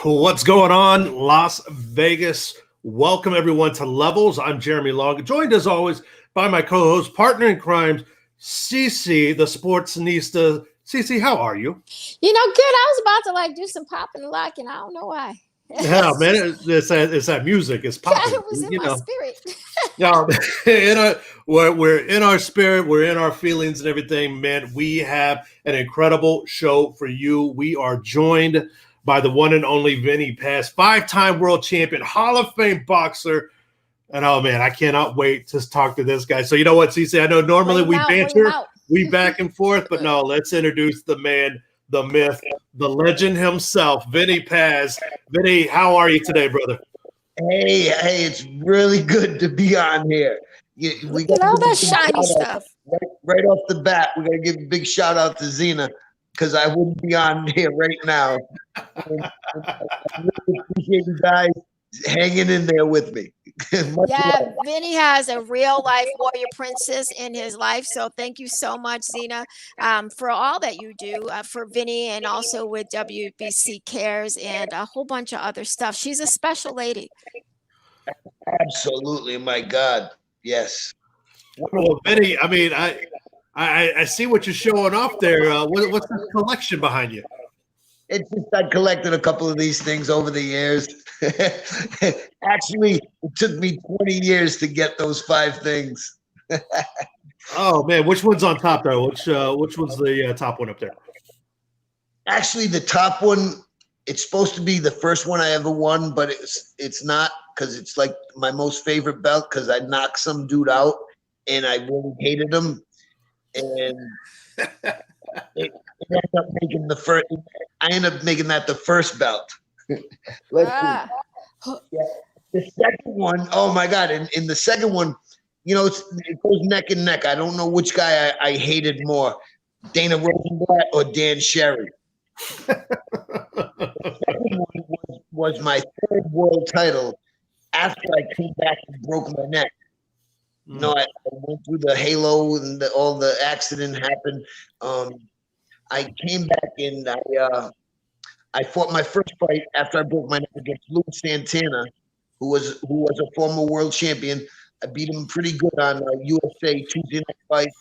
What's going on, Las Vegas? Welcome, everyone, to Levels. I'm Jeremy Long, joined as always by my co-host, partner in crimes, Cece, the Sportsnista. Cece, how are you? Good. I was about to do some popping and locking. I don't know why. Yeah, man, it's that music. It's popping. It was in my spirit. Yeah, we're in our spirit. We're in our feelings and everything, man. We have an incredible show for you. We are joined by the one and only Vinny Paz, 5-time world champion, Hall of Fame boxer. And oh man, I cannot wait to talk to this guy. So you know what, Cece? I know normally we banter, we back and forth, but no, let's introduce the man, the myth, the legend himself, Vinny Paz. Vinny, how are you today, brother? Hey, it's really good to be on here. We got all that shiny stuff. Right off the bat, we're going to give a big shout out to Zena, because I wouldn't be on here right now. I really appreciate you guys hanging in there with me. Yeah, Vinny has a real life warrior princess in his life. So thank you so much, Zena, for all that you do for Vinny, and also with WBC Cares and a whole bunch of other stuff. She's a special lady. Absolutely. My God. Yes. Well, Vinny, I mean, I see what you're showing off there. What's the collection behind you? It's just I collected a couple of these things over the years. Actually, it took me 20 years to get those 5 things. Oh man, which one's on top though? Which one's the top one up there? Actually, the top one, it's supposed to be the first one I ever won, but it's not, because it's like my most favorite belt, because I knocked some dude out and I really hated him. And it ended up making the first. I ended up making that the first belt. Yeah. The second one, oh my God! In the second one, it goes neck and neck. I don't know which guy I hated more, Dana Rosenblatt or Dan Sherry. The second one was my 3rd world title after I came back and broke my neck. I went through the halo and all the accident happened. I came back and I fought my first fight after I broke my neck against Louis Santana, who was a former world champion. I beat him pretty good on USA Tuesday night fight,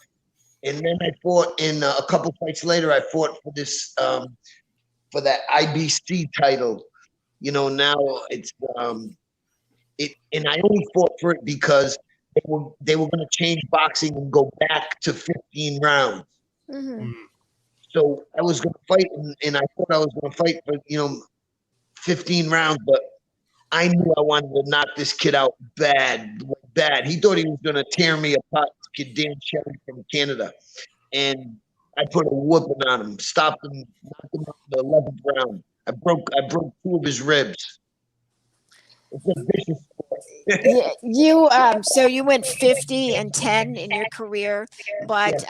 and then I fought in a couple fights later. I fought for this for that IBC title. Now it's and I only fought for it because they were going to change boxing and go back to 15 rounds. Mm-hmm. So I was going to fight, and I thought I was going to fight for 15 rounds, but I knew I wanted to knock this kid out bad. He thought he was going to tear me apart. This kid Dan Sherry from Canada, and I put a whooping on him, stopped him, knocked him out in the 11th round. I broke 2 of his ribs. It's a vicious sport. So you went 50-10 in your career, but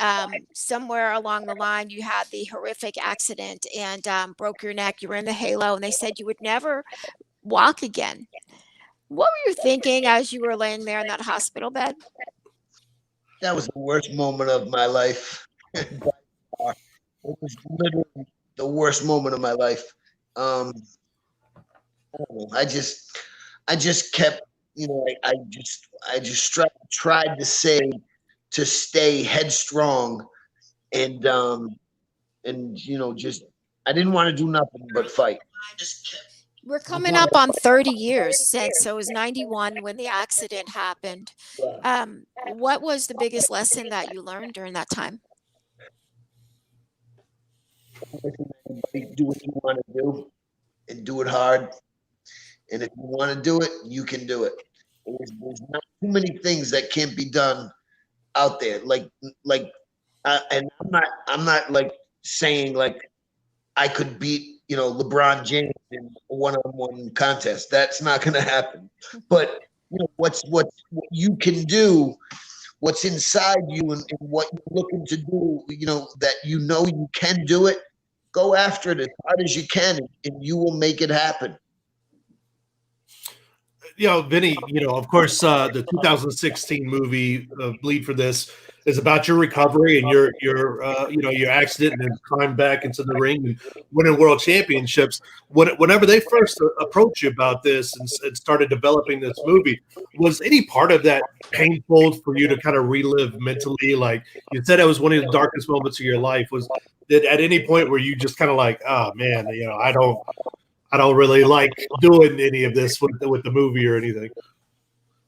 somewhere along the line you had the horrific accident and broke your neck. You were in the halo, and they said you would never walk again. What were you thinking as you were laying there in that hospital bed? That was the worst moment of my life. It was literally the worst moment of my life. I don't know. I just kept, I just tried to stay headstrong, and just I didn't want to do nothing but fight. We're coming up on 30 years since, so it was 91 when the accident happened. What was the biggest lesson that you learned during that time? Do what you want to do and do it hard. And if you want to do it, you can do it. There's not too many things that can't be done out there. And I'm not like saying like I could beat LeBron James in a one-on-one contest. That's not going to happen. But what you can do, what's inside you, and what you're looking to do, that you can do it. Go after it as hard as you can, and you will make it happen. Vinny, of course, the 2016 movie Bleed for This is about your recovery and your accident and then climb back into the ring and winning world championships. Whenever they first approached you about this and started developing this movie, was any part of that painful for you to kind of relive mentally? Like you said, it was one of the darkest moments of your life. Was it at any point where you just kind of like, oh man, I don't really like doing any of this with the movie or anything.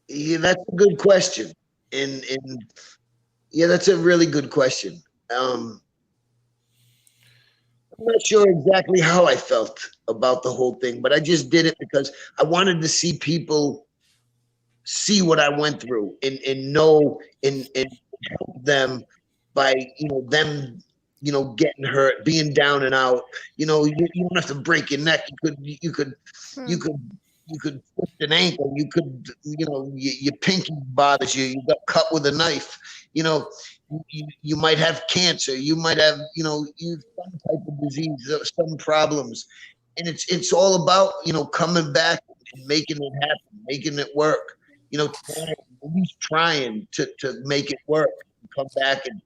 Yeah, that's a good question. And yeah, that's a really good question. I'm not sure exactly how I felt about the whole thing, but I just did it because I wanted to see people see what I went through and know and help them by them getting hurt, being down and out. You don't have to break your neck. You could twist an ankle. You could your pinky bothers you. You got cut with a knife. You might have cancer. You might have some type of disease, some problems, and it's all about coming back and making it happen, making it work. At least trying to make it work, and come back and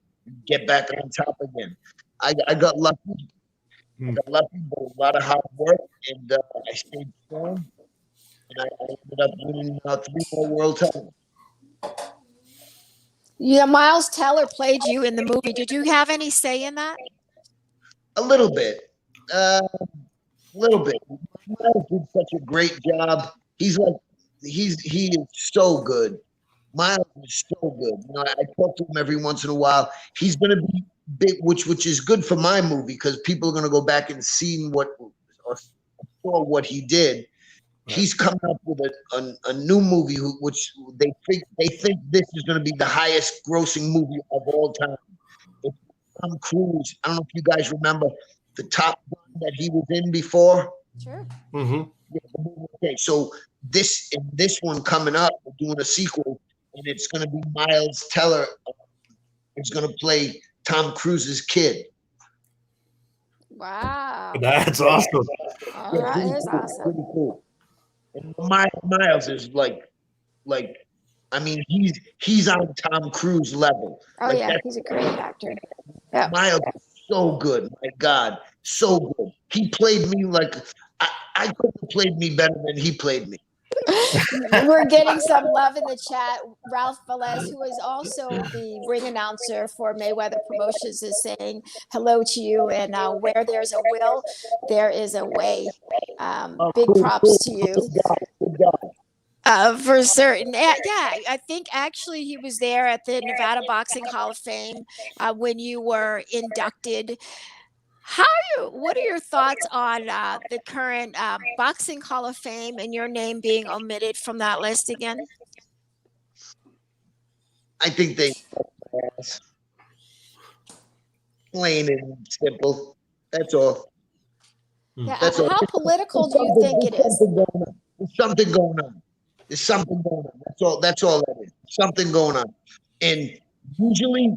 get back on top again. I got lucky. I got lucky, but a lot of hard work, and I stayed strong, and I ended up winning 3 more world titles. Yeah, Miles Teller played you in the movie. Did you have any say in that? A little bit. Miles did such a great job. He is so good. Miles is so good. I talk to him every once in a while. He's going to be big, which is good for my movie because people are going to go back and see what he did. Right. He's coming up with a new movie, which they think this is going to be the highest grossing movie of all time. It's Tom Cruise. I don't know if you guys remember the Top Gun that he was in before. Sure. Mm-hmm. Yeah, okay, so this one coming up, we're doing a sequel, and it's going to be Miles Teller. Is going to play Tom Cruise's kid. Wow, that's awesome. Oh, that is awesome. Pretty cool. And Miles is like, I mean, he's on Tom Cruise level. Oh yeah, he's a great actor. Yeah. Miles is so good. My God, so good. He played me like I couldn't have played me better than he played me. We're getting some love in the chat. Ralph Velez, who is also the ring announcer for Mayweather Promotions, is saying hello to you. And where there's a will, there is a way. Big props to you. Good job. For certain. Yeah, I think actually he was there at the Nevada Boxing Hall of Fame when you were inducted. What are your thoughts on the current Boxing Hall of Fame and your name being omitted from that list again? I think they plain and simple. That's all. Yeah, how political do you think it is? There's something going on. That's all that is. Something going on. And usually,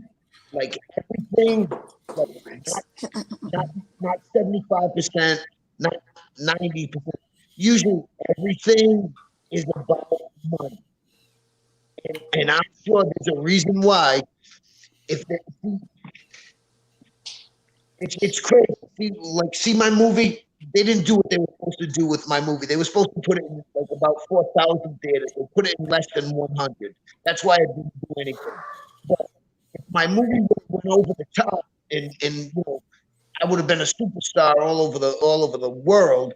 like everything, not 75%, not 90%. Usually everything is about money. And I'm sure there's a reason why. It's crazy. See my movie. They didn't do what they were supposed to do with my movie. They were supposed to put it in like about 4,000 theaters. They put it in less than 100. That's why I didn't do anything. But if my movie went over the top, and I would have been a superstar all over the world.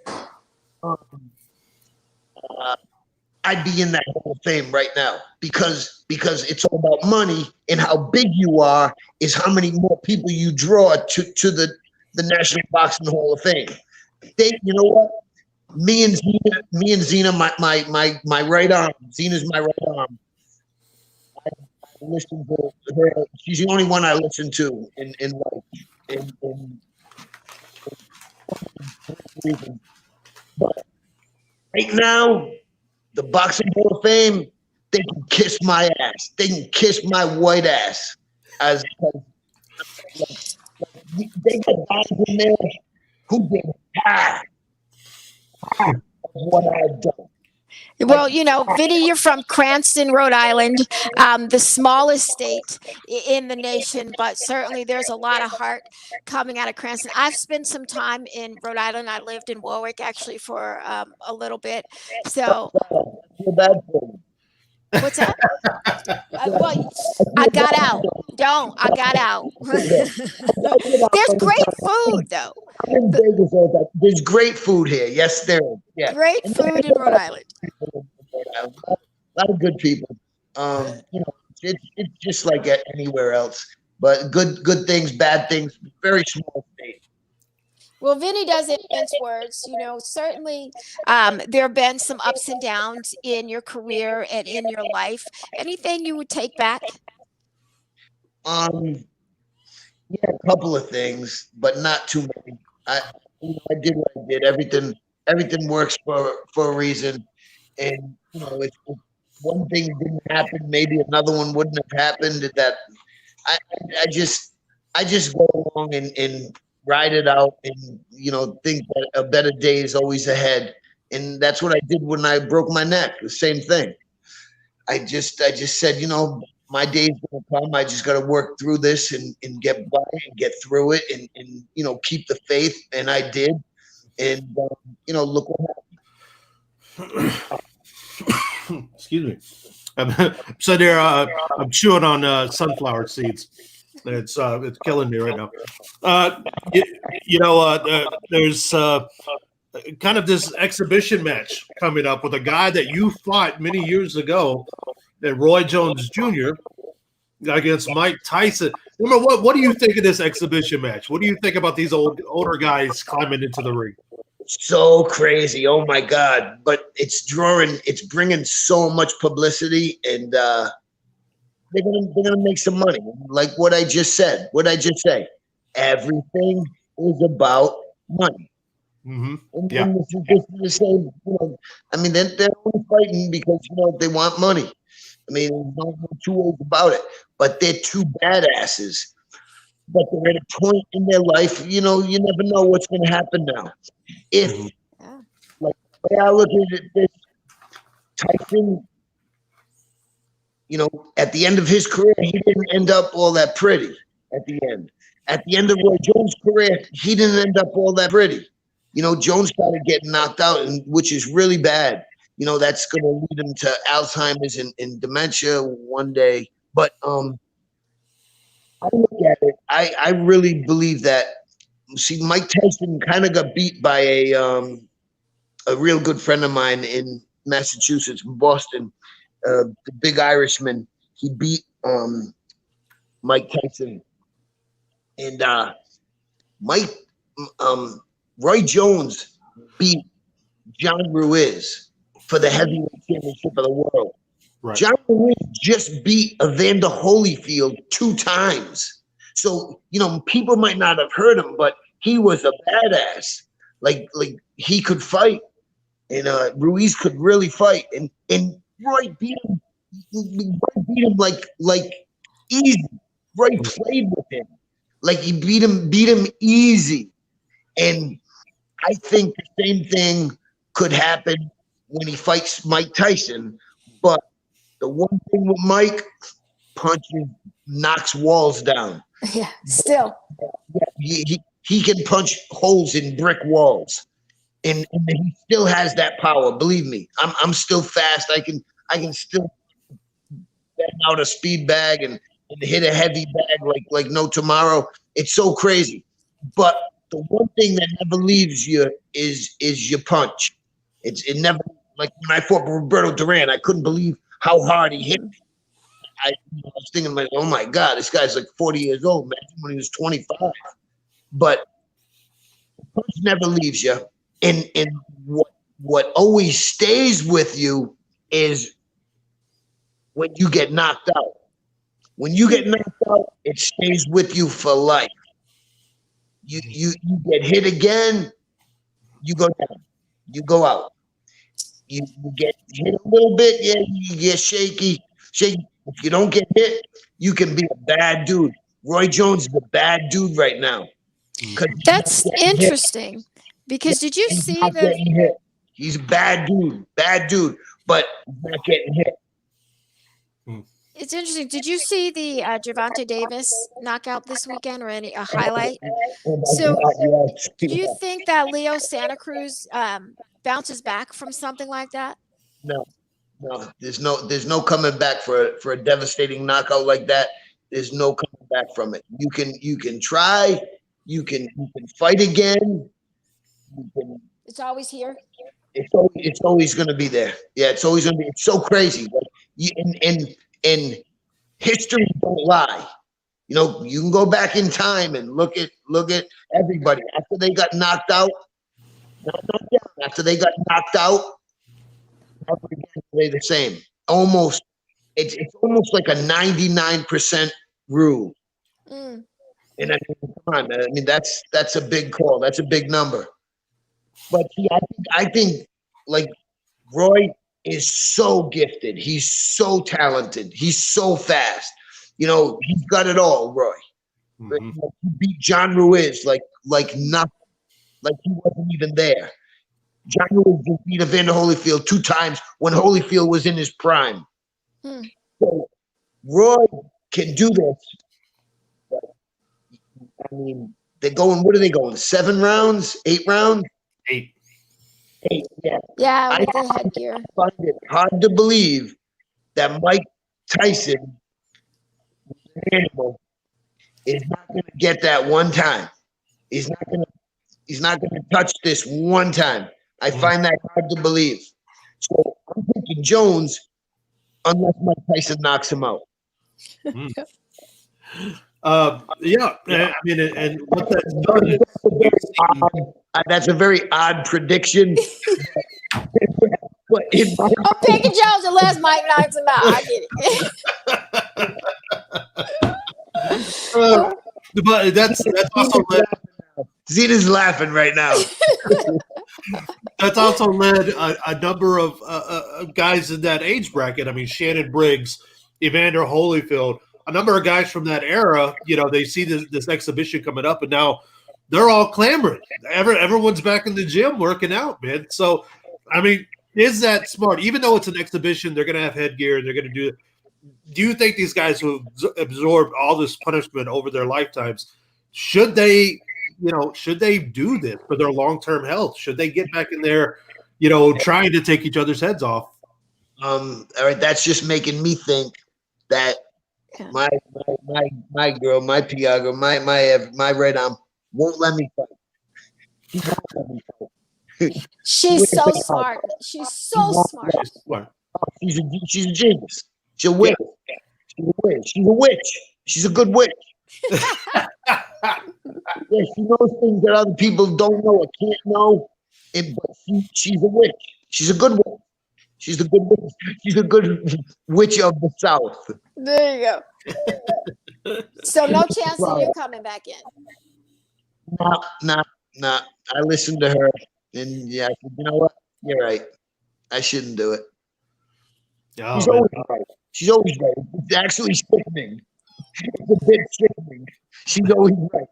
I'd be in that Hall of Fame right now because it's all about money, and how big you are is how many more people you draw to the National Boxing Hall of Fame. You know what? Me and Zena, my right arm. Zena's my right arm. I listen to her. She's the only one I listen to in life. But right now, the Boxing Hall of Fame, they can kiss my ass. They can kiss my white ass. They got guys in there who did half of what I've done. Well, Vinny, you're from Cranston, Rhode Island, the smallest state in the nation, but certainly there's a lot of heart coming out of Cranston. I've spent some time in Rhode Island. I lived in Warwick actually for a little bit. So, Feel bad for you. what's that? Well, I got out. I got out. There's great food, though. I'm in Vegas all the time. There's great food here. Yes, there is. Yeah. Great food in Rhode Island. A lot of good people. It's just like anywhere else. But good things, bad things, very small state. Well, Vinny doesn't mince words. Certainly there have been some ups and downs in your career and in your life. Anything you would take back? Yeah, a couple of things, but not too many. I did what I did. Everything works for a reason. And if one thing didn't happen, maybe another one wouldn't have happened. That I just go along and ride it out, and think that a better day is always ahead. And that's what I did when I broke my neck. The same thing. I just said, my day's gonna come. I just gotta work through this and get by and get through it and keep the faith. And I did. And look what happened. Excuse me. I'm sitting there. I'm chewing on sunflower seeds. It's killing me right now. There's kind of this exhibition match coming up with a guy that you fought many years ago, that Roy Jones Jr. against Mike Tyson. Remember, what do you think of this exhibition match? What do you think about these older guys climbing into the ring? So crazy. Oh my God. But it's bringing so much publicity, and they're gonna make some money. Like what I just said. What I just say. Everything is about money. Mm-hmm. And this is the same, they're only fighting because they want money. There's no two ways about it. But they're two badasses. But they're at a point in their life, you never know what's going to happen now. If, like, the way I look at this, Tyson, at the end of his career, he didn't end up all that pretty at the end. At the end of Roy Jones' career, he didn't end up all that pretty. Jones started getting knocked out, which is really bad. That's going to lead him to Alzheimer's and dementia one day. But I look at it. I really believe that. See, Mike Tyson kind of got beat by a real good friend of mine in Massachusetts, Boston, the big Irishman. He beat Mike Tyson, and Roy Jones beat John Ruiz for the heavyweight championship of the world. Right. John Ruiz just beat Evander Holyfield 2 times. So, people might not have heard him, but he was a badass. Like he could fight, and Ruiz could really fight. And Roy beat him. Roy beat him like easy. Roy played with him. Like he beat him easy. And I think the same thing could happen when he fights Mike Tyson. But the one thing with Mike, punches, knocks walls down. Yeah, still. He can punch holes in brick walls, and he still has that power. Believe me, I'm still fast. I can still bang out a speed bag and hit a heavy bag like no tomorrow. It's so crazy. But the one thing that never leaves you is your punch. It never, like when I fought Roberto Duran, I couldn't believe how hard he hit me. I was thinking, like, oh my God, this guy's like 40 years old, man, when he was 25. But the punch never leaves you. And what always stays with you is when you get knocked out. When you get knocked out, it stays with you for life. You get hit again, you go down, you go out. You get hit a little bit, yeah, you get shaky. If you don't get hit, you can be a bad dude. Roy Jones is a bad dude right now. That's interesting. Because did you see He's a bad dude, but he's not getting hit. It's interesting. Did you see the Gervonta Davis knockout this weekend or a highlight? So Yes. do you think that Leo Santa Cruz bounces back from something like that? No, there's no coming back for a devastating knockout like that. There's no coming back from it. You can try, you can fight again. It's always here. It's always going to be there. Yeah, it's always going to be. It's so crazy. Like in history don't lie. You know, you can go back in time and look at everybody after they got knocked out. After they got knocked out, never again were they the same. Almost, it's almost like a 99% rule. Mm. And I mean, come on, man. I mean, that's a big call. That's a big number. But see, I think like Roy is so gifted. He's so talented. He's so fast. You know, he's got it all, Roy. Mm-hmm. He beat John Ruiz like nothing. Like he wasn't even there. John Ruiz just beat Evander Holyfield 2 times when Holyfield was in his prime. Hmm. So Roy can do this. But, I mean, they're going, what are they going? 7 rounds? 8 rounds? 8. 8, yeah. Yeah, with the headgear. I find it hard to believe that Mike Tyson, an animal, is not going to get that one time. He's not going to touch this one time. I find that hard to believe. So I'm thinking Jones, unless Mike Tyson knocks him out. Yeah, I mean, and what that's done is that's a very odd prediction. But I'm picking Jones unless Mike knocks him out. I get it. but that's also led, Zeta's laughing right now. that's also led a number of guys in that age bracket. I mean, Shannon Briggs, Evander Holyfield, a number of guys from that era. You know, they see this exhibition coming up, and now they're all clamoring. Everyone's back in the gym working out, man. So, I mean, is that smart? Even though it's an exhibition, they're going to have headgear and they're going to do it. Do you think these guys who absorbed all this punishment over their lifetimes, should they do this for their long-term health? Should they get back in there, trying to take each other's heads off? All right, that's just making me think that my girl, my Piago, my red arm won't let me fight. She won't let me fight. She's so smart. She's so smart. She's a genius. She's a witch. She's a witch. She's a good witch. Yeah, she knows things that other people don't know or can't know. But she's a witch. She's a good witch. She's a good witch. She's a good witch of the South. There you go. So no chance of you coming back in. Nah. I listened to her, and yeah, I said, you know what? You're right. I shouldn't do it. Oh, She's always right. She's always right. It's actually sickening. It's a bit sickening. She's always right.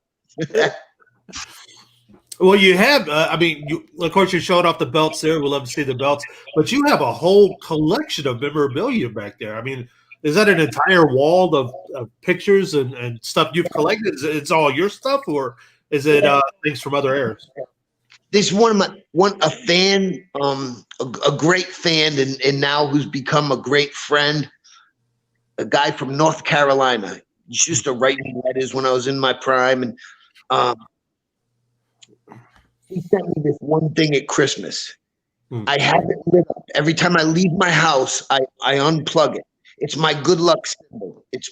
Well, you have, of course, you're showing off the belts there. We'll love to see the belts. But you have a whole collection of memorabilia back there. I mean, is that an entire wall of pictures and stuff you've collected? It's all your stuff, or is it things from other eras? This is a fan, a great fan, and now who's become a great friend, a guy from North Carolina. He used to write me letters when I was in my prime, and he sent me this one thing at Christmas. I have it lit up. Every time I leave my house, I unplug it. It's my good luck symbol. It's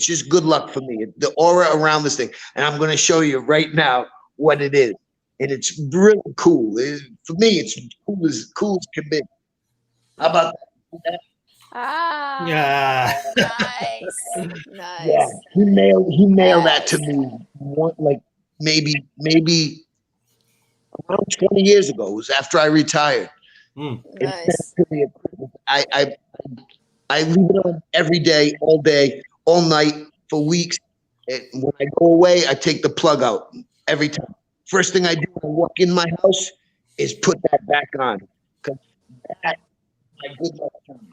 just good luck for me. The aura around this thing, and I'm going to show you right now what it is. And it's really cool. For me, it's cool as can be. How about that? Ah, yeah, nice. Yeah, he mailed that to me. Maybe around 20 years ago. It was after I retired. Nice. I leave it on every day, all night, for weeks. And when I go away, I take the plug out every time. First thing I do when I walk in my house is put that back on. Because that my good luck charm.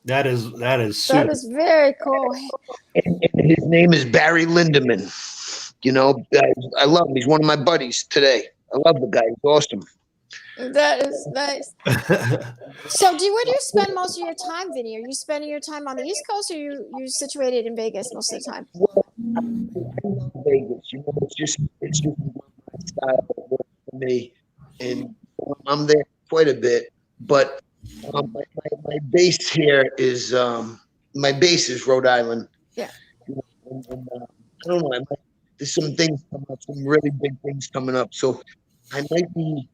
That is That super. is very cool. And his name is Barry Lindeman. You know, I love him. He's one of my buddies today. I love the guy. He's awesome. That is nice. So, where do you spend most of your time, Vinny? Are you spending your time on the East Coast, or you situated in Vegas most of the time? Well, I love Vegas. You know, it's just my style that works for me, and I'm there quite a bit. But my base here is my base is Rhode Island. Yeah. And, I don't know. There's some things coming up, some really big things coming up. So I might be.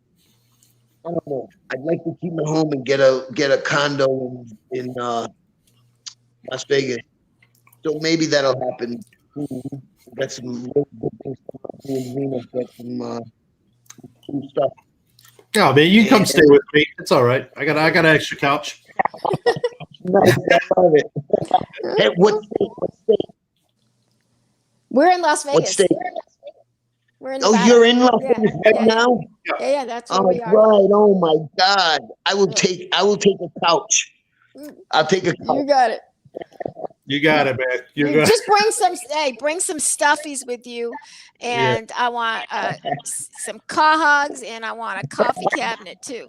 I don't know. I'd like to keep it home and get a condo in Las Vegas. So maybe that'll happen. Got some really good things coming up. Me and Zena got some cool stuff. Yeah, man, you can come stay with me. It's all right. I got an extra couch. Nice, I love it. Hey, what state? We're in Las Vegas. What state? We're in Oh, Nevada. you're in Las Yeah, Vegas right now? Yeah, that's where Oh, we are. right. Oh my God. I will take a couch. I'll take a couch. You got it. You got it, man. You You got just bring some stuffies with you, and I want some car hugs, and I want a coffee cabinet too,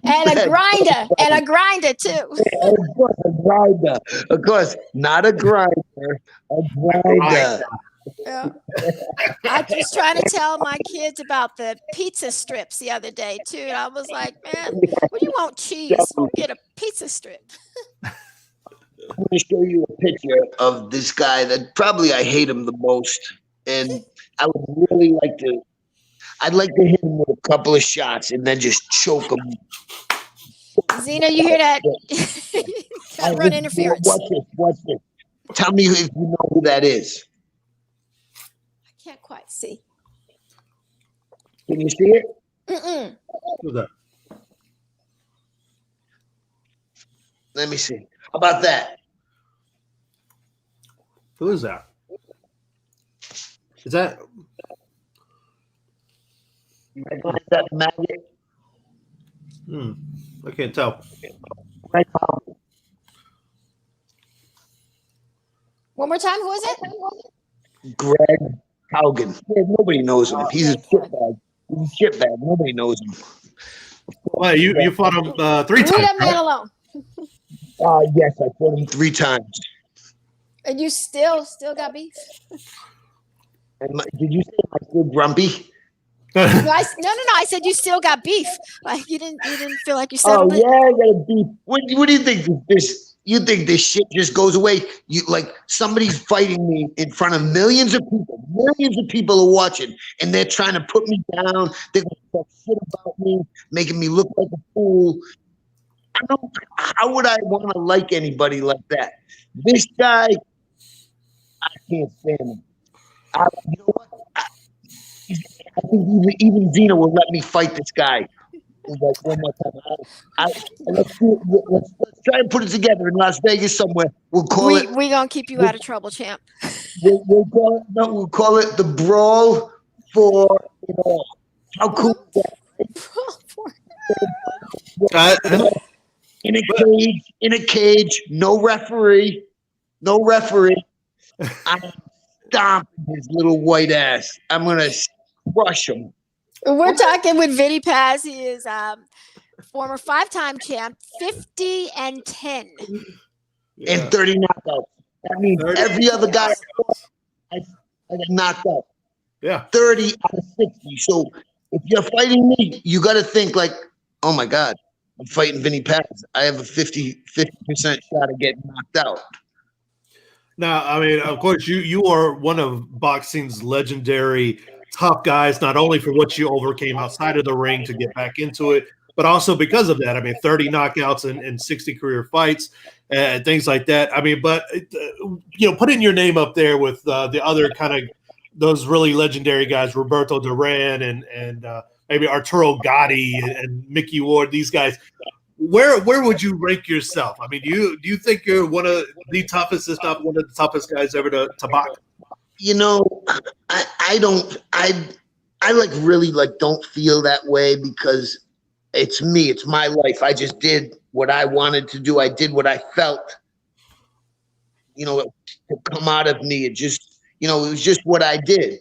and a grinder too. Of course, a grinder. Of course, not a grinder, a grinder. Yeah. I was trying to tell my kids about the pizza strips the other day too, and I was like, "Man, when you want cheese, you get a pizza strip." I'm going to show you a picture of this guy that probably I hate him the most, and I would really like to. I'd like to hit him with a couple of shots and then just choke him. Zena, you hear that? Gotta run interference. Watch this. Tell me if you know who that is. I can't quite see. Can you see it? Mm-mm. Who's that? Let me see. How about that? Who is that? Is that? You recognize that maggot? I can't tell. Right now. One more time. Who is it? Greg Haugen. Yeah, nobody knows him. He's a shitbag. He's a shitbag. Nobody knows him. Well, you fought him 3 Leave times. that man Right? alone. Yes, I fought him 3 times. And you still got beef? Did you say I'm still grumpy? No, I said you still got beef. Like you didn't feel like you settled it. Yeah, I got a beef. What do you think? You think this shit just goes away? You like somebody's fighting me in front of millions of people. Millions of people are watching, and they're trying to put me down. They're gonna talk shit about me, making me look like a fool. How would I want to like anybody like that? This guy, I can't stand him. You know what? I think even Zena will let me fight this guy. Like one more time. Let's try and put it together in Las Vegas somewhere. We'll call it. We gonna keep you out of trouble, champ. We'll call it the brawl for it all. How cool is that? In a cage, no referee. I'm stomping his little white ass. I'm gonna crush him. We're talking with Vinny Paz. He is former 5-time champ, 50-10. And 30 knockouts. That means every other guy I got knocked out. Yeah. 30 out of 60. So if you're fighting me, you got to think like, oh my God, I'm fighting Vinny Paz. I have a 50% shot of getting knocked out. Now, I mean, of course, you are one of boxing's legendary tough guys, not only for what you overcame outside of the ring to get back into it, but also because of that. I mean, 30 knockouts and 60 career fights and things like that. I mean, but, putting your name up there with the other kind of those really legendary guys, Roberto Duran and maybe Arturo Gatti and Mickey Ward, these guys, where would you rank yourself? I mean, do you think you're one of the toughest, if not one of the toughest guys ever to box? You know, I don't. I like really like don't feel that way because it's me. It's my life. I just did what I wanted to do. I did what I felt, to come out of me. It just, it was just what I did.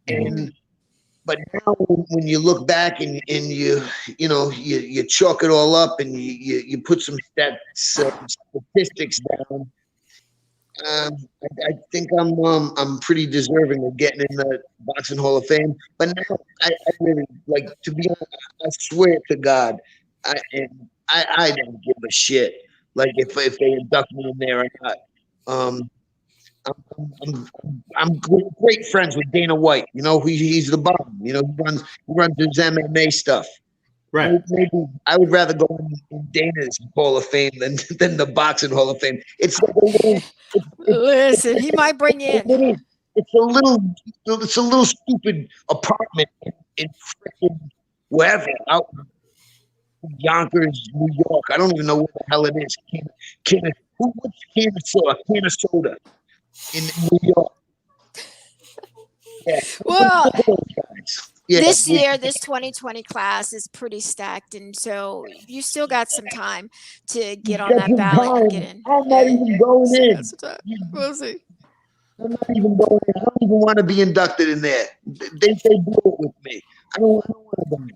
And but now when you look back and you chalk it all up and you put some statistics down, I think I'm pretty deserving of getting in the Boxing Hall of Fame. But now I really like to be honest, I swear to God, I don't give a shit like if they induct me in there or not. I'm great friends with Dana White. He's the bomb. He runs his MMA stuff. Right. Maybe I would rather go in Dana's Hall of Fame than the Boxing Hall of Fame. It's like a little. Listen, he might bring you in. It's a little stupid apartment in freaking wherever out in Yonkers, New York. I don't even know what the hell it is. What's Canastota in New York? Yeah. Well, yeah. this year, this 2020 class is pretty stacked, and so you still got some time to get on that ballot and get in. I'm not even going in. We'll see. I'm not even going in. I don't even want to be inducted in there. They blew it with me. I don't want to go in.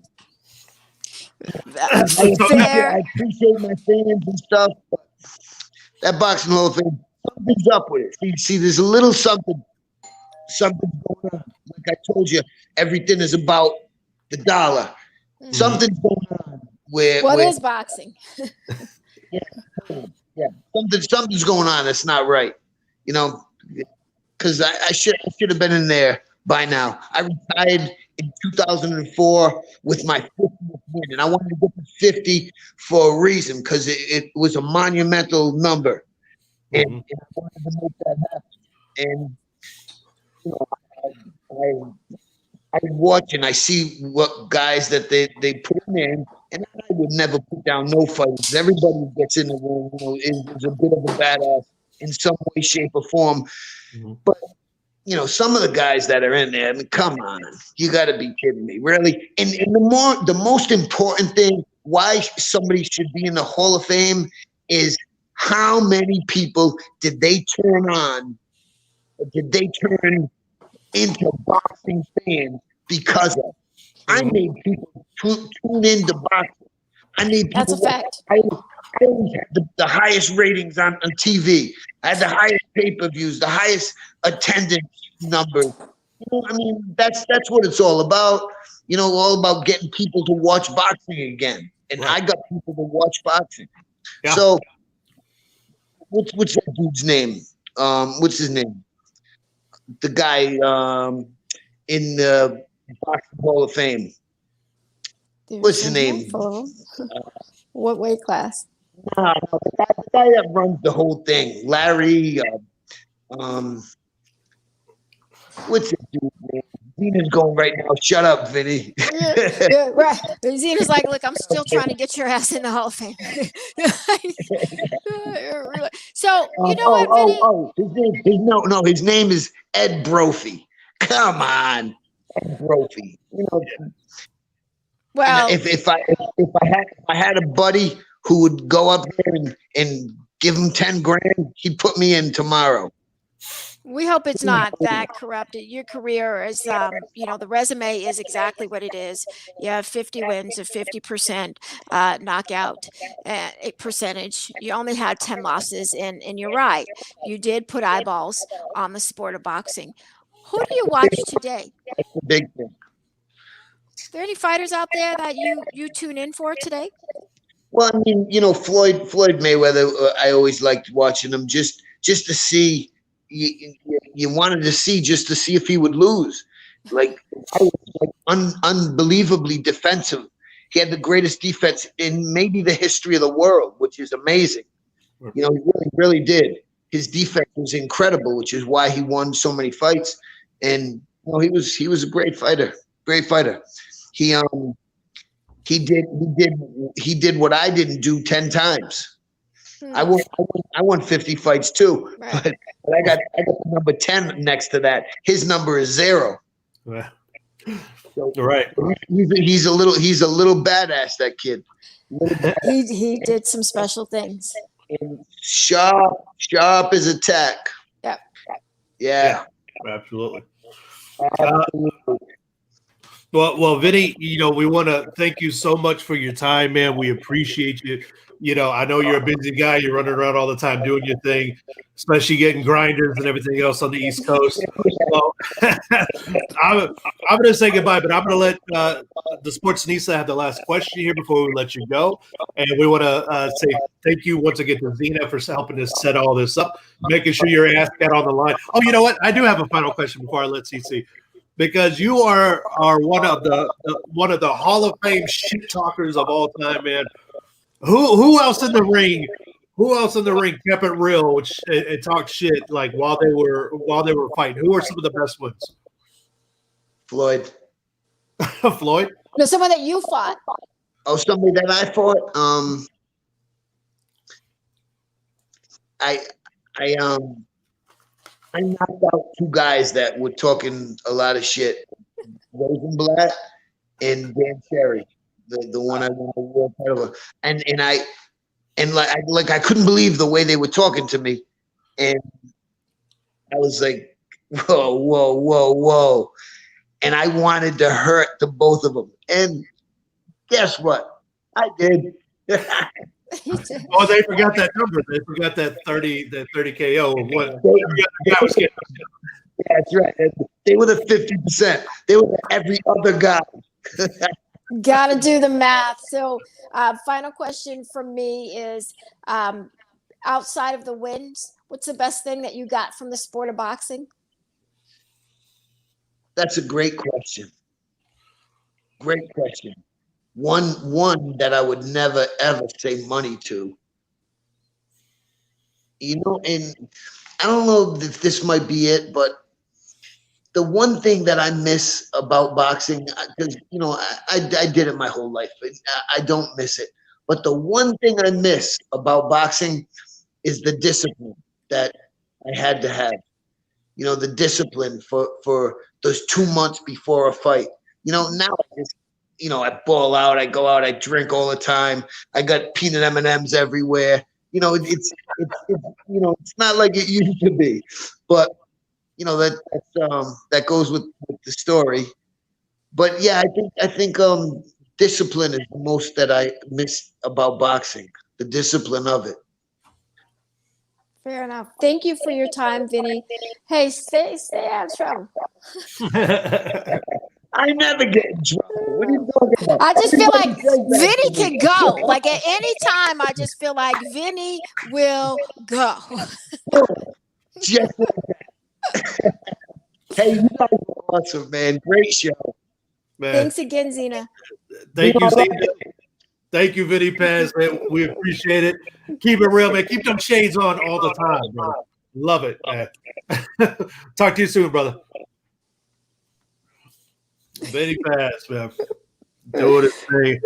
I appreciate my fans and stuff, but that Boxing Hall of Fame, something's up with it. See, there's a little something's going on. Like I told you, everything is about the dollar. Mm-hmm. Something's going on. What is boxing? yeah. Something's going on that's not right. Because I should have been in there by now. I retired in 2004 with my 50th win, and I wanted to get to 50 for a reason because it was a monumental number, and I wanted to make that happen. And I watch and I see what guys that they put in, and I would never put down no fighters. Everybody who gets in the room, is a bit of a badass in some way, shape, or form. Mm-hmm. But some of the guys that are in there, I mean, come on, you got to be kidding me, really. And the most important thing why somebody should be in the Hall of Fame is how many people did they turn into boxing fans because of. I made people tune into boxing. I made people. That's a fact. I always had the highest ratings on TV. I had the highest pay-per-views, the highest attendance numbers. I mean, that's what it's all about. All about getting people to watch boxing again. And right. I got people to watch boxing. Yeah. So, what's that dude's name? What's his name? The guy in the Boxing Hall of Fame. What's his name? What weight class? No, the guy that runs the whole thing, Larry. What's his dude's name? Zena's going right now. Shut up, Vinny. Yeah, right. Zena's like, look, I'm still trying to get your ass in the Hall of Fame. So you know what, Vinny? His name is Ed Brophy. Come on, Ed Brophy. Well, if I had a buddy who would go up there and give him 10 grand, he'd put me in tomorrow. We hope it's not that corrupted. Your career is, the resume is exactly what it is. You have 50 wins, a 50% knockout percentage. You only had 10 losses, and you're right. You did put eyeballs on the sport of boxing. Who do you watch today? That's the big thing. Are there any fighters out there that you tune in for today? Well, I mean, Floyd Mayweather. I always liked watching him just to see. You wanted to see just to see if he would lose. Like, I was unbelievably defensive. He had the greatest defense in maybe the history of the world, which is amazing. He really, really did. His defense was incredible, which is why he won so many fights. And he was a great fighter. Great fighter. He did what I didn't do 10 times. I won 50 fights too, right. but I got the number 10 next to that. His number is 0. Yeah. So, Right. he's a little badass, that kid. He did some special things. And sharp as a tack. Yep. Yeah. Absolutely. Absolutely. Well, Vinny, we want to thank you so much for your time, man. We appreciate you. I know you're a busy guy. You're running around all the time doing your thing, especially getting grinders and everything else on the East Coast. Well, I'm going to say goodbye, but I'm going to let the Sportsnista have the last question here before we let you go. And we want to say thank you once again to Zena for helping us set all this up, making sure your ass got on the line. Oh, you know what? I do have a final question before I let CC. Because you are one of the Hall of Fame shit talkers of all time, man. Who else in the ring? Who else in the ring kept it real and talked shit like while they were fighting? Who are some of the best ones? Floyd. Floyd? No, someone that you fought. Oh, somebody that I fought. I knocked out two guys that were talking a lot of shit. Rosenblatt and Dan Cherry, the one I won the world title. And I couldn't believe the way they were talking to me. And I was like, whoa. And I wanted to hurt the both of them. And guess what? I did. Oh, they forgot that number. They forgot that 30 KO. What? That's right. They were the 50%. They were every other guy. Got to do the math. So, final question from me is, outside of the wins, what's the best thing that you got from the sport of boxing? That's a great question. Great question. One that I would never ever say money to. And I don't know if this might be it, but the one thing that I miss about boxing, because I did it my whole life, I don't miss it. But the one thing I miss about boxing is the discipline that I had to have. The discipline for those 2 months before a fight. Now I just I ball out, I go out, I drink all the time. I got peanut M&Ms everywhere. It's not like it used to be, but that goes with the story. But yeah, I think discipline is the most that I miss about boxing. The discipline of it. Fair enough. Thank you for your time, Vinny. Hey, stay out of trouble. I never get in trouble. What are you talking about? I just feel like Vinny can go. Like at any time, I just feel like Vinny will go. Just like that. Hey, you guys are awesome, man. Great show. Man. Thanks again, Zena. Thank you, Zena. Thank you, Vinny Paz, man. We appreciate it. Keep it real, man. Keep them shades on all the time, bro. Love it, man. Talk to you soon, brother. Vinny Paz, man. Doing his thing.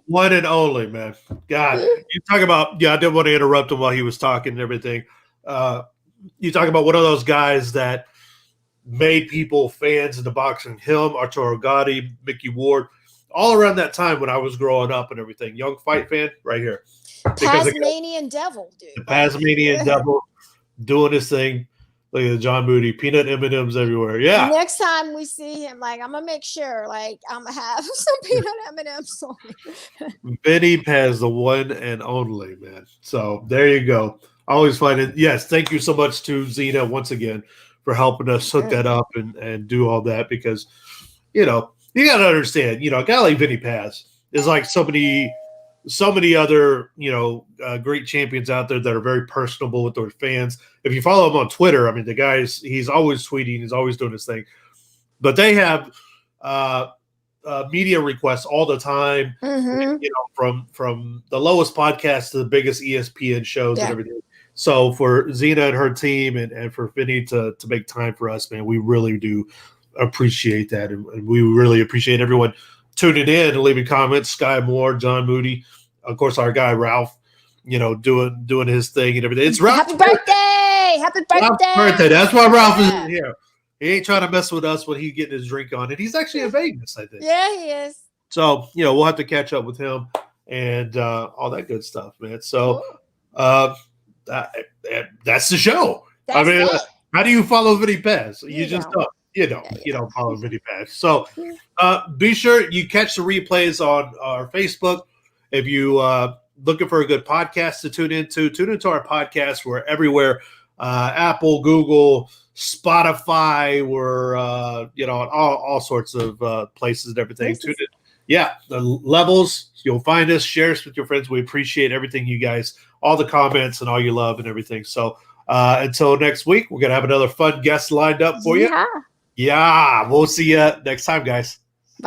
One and only, man. God. You talk about, I didn't want to interrupt him while he was talking and everything. You talk about one of those guys that made people fans into boxing. Him, Arturo Gatti, Mickey Ward, all around that time when I was growing up and everything. Young fight fan, right here. Tasmanian Devil, dude. The Tasmanian Devil doing his thing. Look at John Moody, peanut M&Ms everywhere. Yeah. Next time we see him, I'm gonna make sure, I'm gonna have some peanut M&Ms on me. Vinny Paz, the one and only, man. So there you go. Always find it. Yes, thank you so much to Zena once again for helping us hook that up and do all that, because you got to understand, a guy like Vinny Paz is like so many other, great champions out there that are very personable with their fans. If you follow him on Twitter, I mean, the guy's, he's always tweeting, he's always doing his thing, but they have media requests all the time, from the lowest podcast to the biggest ESPN shows and everything. So for Zena and her team and for Vinny to make time for us, man, we really do appreciate that. And we really appreciate everyone tuning in and leaving comments. Sky Moore, John Moody, of course, our guy Ralph, doing his thing and everything. It's Ralph's Happy birthday! Happy birthday! Ralph's birthday. That's why Ralph is here. He ain't trying to mess with us when he's getting his drink on. And he's actually in Vegas, I think. Yeah, he is. So, we'll have to catch up with him and all that good stuff, man. So that's the show. That's it. how do you follow Vinny Paz? You just don't. don't. You don't follow Vinny Paz. So be sure you catch the replays on our Facebook. If you looking for a good podcast to tune into our podcast. We're everywhere. Apple, Google, Spotify. We're on all sorts of places and everything. Tune in. Yeah, the levels. You'll find us. Share us with your friends. We appreciate everything you guys, all the comments and all your love and everything. So until next week, we're gonna have another fun guest lined up for you. Yeah. Yeah, we'll see you next time, guys.